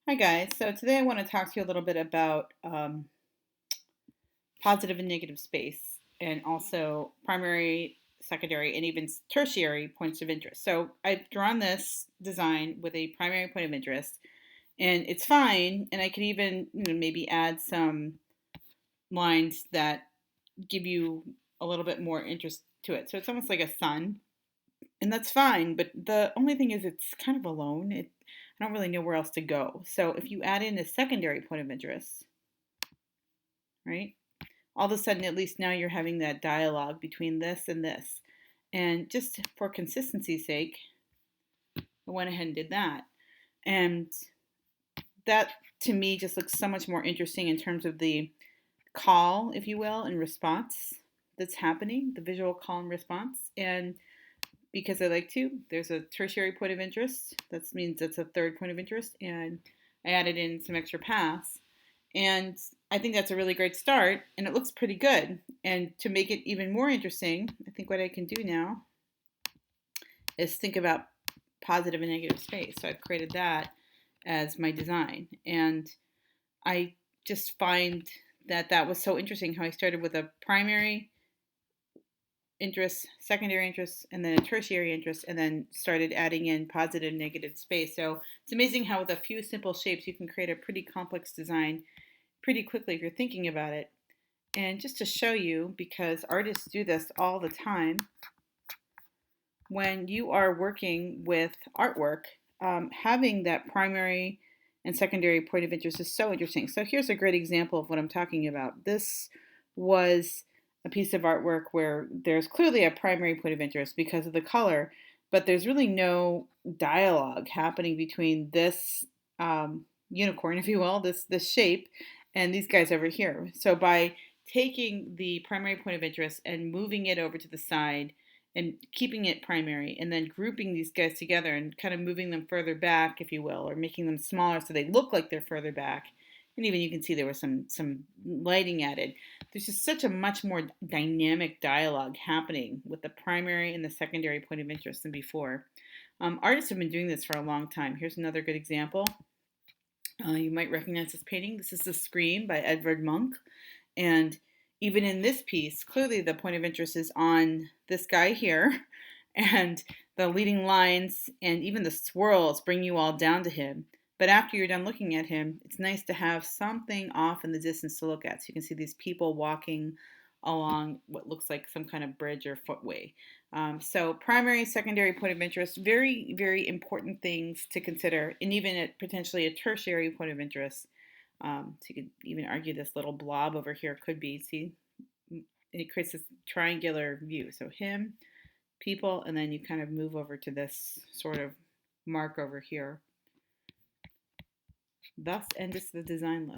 Hi guys, so today I want to talk to you a little bit about positive and negative space and also primary, secondary, and even tertiary points of interest. So I've drawn this design with a primary point of interest and it's fine, and I could even maybe add some lines that give you a little bit more interest to it. So it's almost like a sun, and that's fine, but the only thing is it's kind of alone. I don't really know where else to go. So if you add in a secondary point of interest, right? All of a sudden, at least now you're having that dialogue between this and this. And just for consistency's sake, I went ahead and did that. And that to me just looks so much more interesting in terms of the call, if you will, and response that's happening, the visual call and response. And because I like to, there's a tertiary point of interest. That means it's a third point of interest. And I added in some extra paths. And I think that's a really great start, and it looks pretty good. And to make it even more interesting, I think what I can do now is think about positive and negative space. So I've created that as my design. And I just find that that was so interesting how I started with a primary interest, secondary interest, and then a tertiary interest, and then started adding in positive and negative space. So it's amazing how with a few simple shapes you can create a pretty complex design pretty quickly if you're thinking about it. And just to show you, because artists do this all the time, when you are working with artwork, having that primary and secondary point of interest is so interesting. So here's a great example of what I'm talking about. This was a piece of artwork where there's clearly a primary point of interest because of the color, but there's really no dialogue happening between this unicorn, if you will, this shape, and these guys over here. So by taking the primary point of interest and moving it over to the side and keeping it primary and then grouping these guys together and kind of moving them further back, if you will, or making them smaller so they look like they're further back. And even you can see there was some lighting added. There's just such a much more dynamic dialogue happening with the primary and the secondary point of interest than before. Artists have been doing this for a long time. Here's another good example. You might recognize this painting. This is The Scream by Edvard Munch. And even in this piece, clearly the point of interest is on this guy here. And the leading lines and even the swirls bring you all down to him. But after you're done looking at him, it's nice to have something off in the distance to look at. So you can see these people walking along what looks like some kind of bridge or footway. So primary, secondary point of interest, very, very important things to consider, and even at potentially a tertiary point of interest. So you could even argue this little blob over here could be, see, and it creates this triangular view. So him, people, and then you kind of move over to this sort of mark over here. Thus endeth the design list.